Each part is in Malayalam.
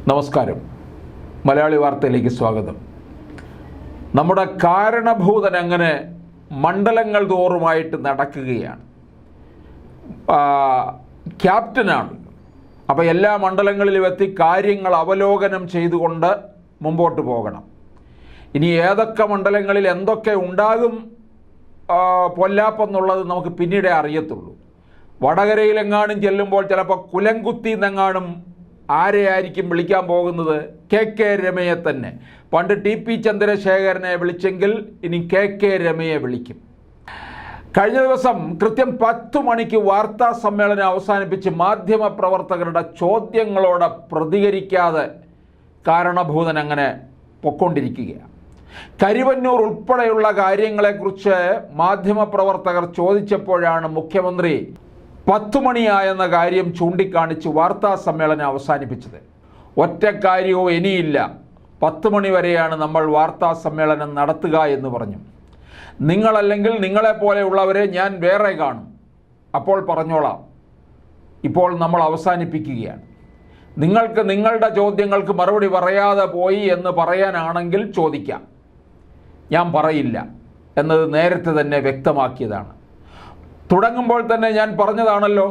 നമസ്കാരം. മലയാളി വാർത്തയിലേക്ക് സ്വാഗതം. നമ്മുടെ കാരണഭൂതൻ അങ്ങനെ മണ്ഡലങ്ങൾ തോറുമായിട്ട് നടക്കുകയാണ്. ക്യാപ്റ്റനാണ്. അപ്പോൾ എല്ലാ മണ്ഡലങ്ങളിലും എത്തി കാര്യങ്ങൾ അവലോകനം ചെയ്തുകൊണ്ട് മുമ്പോട്ട് പോകണം. ഇനി ഏതൊക്കെ മണ്ഡലങ്ങളിൽ എന്തൊക്കെ ഉണ്ടാകും പൊല്ലാപ്പെന്നുള്ളത് നമുക്ക് പിന്നീടേ അറിയത്തുള്ളൂ. വടകരയിലെങ്ങാനും ചെല്ലുമ്പോൾ ചിലപ്പോൾ കുലംകുത്തി എന്നെങ്ങാനും ആരെയായിരിക്കും വിളിക്കാൻ പോകുന്നത്? കെ രമയെ തന്നെ. പണ്ട് ടി ചന്ദ്രശേഖരനെ വിളിച്ചെങ്കിൽ ഇനി കെ രമയെ വിളിക്കും. കഴിഞ്ഞ ദിവസം കൃത്യം 10 മണിക്ക് വാർത്താ സമ്മേളനം അവസാനിപ്പിച്ച് മാധ്യമപ്രവർത്തകരുടെ ചോദ്യങ്ങളോട് പ്രതികരിക്കാതെ കാരണഭൂതൻ അങ്ങനെ പൊക്കൊണ്ടിരിക്കുകയാണ്. കരുവന്നൂർ ഉൾപ്പെടെയുള്ള കാര്യങ്ങളെക്കുറിച്ച് മാധ്യമപ്രവർത്തകർ ചോദിച്ചപ്പോഴാണ് മുഖ്യമന്ത്രി 10 മണിയായെന്ന കാര്യം ചൂണ്ടിക്കാണിച്ച് വാർത്താ സമ്മേളനം അവസാനിപ്പിച്ചത്. ഒറ്റ കാര്യവും ഇനിയില്ല, 10 മണി വരെയാണ് നമ്മൾ വാർത്താ സമ്മേളനം നടത്തുക എന്ന് പറഞ്ഞു. നിങ്ങളല്ലെങ്കിൽ നിങ്ങളെപ്പോലെയുള്ളവരെ ഞാൻ വേറെ കാണും, അപ്പോൾ പറഞ്ഞോളാം. ഇപ്പോൾ നമ്മൾ അവസാനിപ്പിക്കുകയാണ്. നിങ്ങൾക്ക് നിങ്ങളുടെ ചോദ്യങ്ങൾക്ക് മറുപടി പറയാതെ പോയി എന്ന് പറയാനാണെങ്കിൽ ചോദിക്കാം. ഞാൻ പറയില്ല എന്നത് നേരത്തെ തന്നെ വ്യക്തമാക്കിയതാണ്. തുടങ്ങുമ്പോൾ തന്നെ ഞാൻ പറഞ്ഞതാണല്ലോ,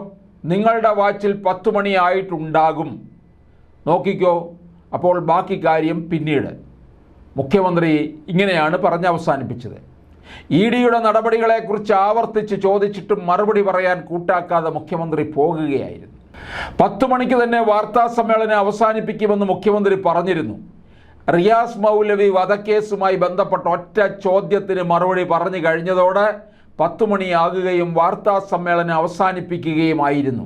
നിങ്ങളുടെ വാച്ചിൽ 10 മണിയായിട്ടുണ്ടാകും, നോക്കിക്കോ. അപ്പോൾ ബാക്കി കാര്യം പിന്നീട്. മുഖ്യമന്ത്രി ഇങ്ങനെയാണ് പറഞ്ഞ് അവസാനിപ്പിച്ചത്. EDയുടെ നടപടികളെക്കുറിച്ച് ആവർത്തിച്ച് ചോദിച്ചിട്ടും മറുപടി പറയാൻ കൂട്ടാക്കാതെ മുഖ്യമന്ത്രി പോകുകയായിരുന്നു. 10 മണിക്ക് തന്നെ വാർത്താ സമ്മേളനം അവസാനിപ്പിക്കുമെന്ന് മുഖ്യമന്ത്രി പറഞ്ഞിരുന്നു. റിയാസ് മൗലവി വധക്കേസുമായി ബന്ധപ്പെട്ട ഒറ്റ ചോദ്യത്തിന് മറുപടി പറഞ്ഞു കഴിഞ്ഞതോടെ 10 മണിയാകുകയും വാർത്താ സമ്മേളനം അവസാനിപ്പിക്കുകയുമായിരുന്നു.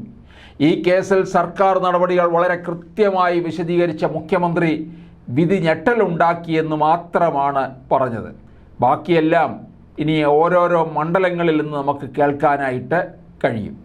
ഈ കേസിൽ സർക്കാർ നടപടികൾ വളരെ കൃത്യമായി വിശദീകരിച്ച മുഖ്യമന്ത്രി വിധി ഞെട്ടലുണ്ടാക്കിയെന്ന് മാത്രമാണ് പറഞ്ഞത്. ബാക്കിയെല്ലാം ഇനി ഓരോരോ മണ്ഡലങ്ങളിൽ നിന്ന് നമുക്ക് കേൾക്കാനായിട്ട് കഴിയും.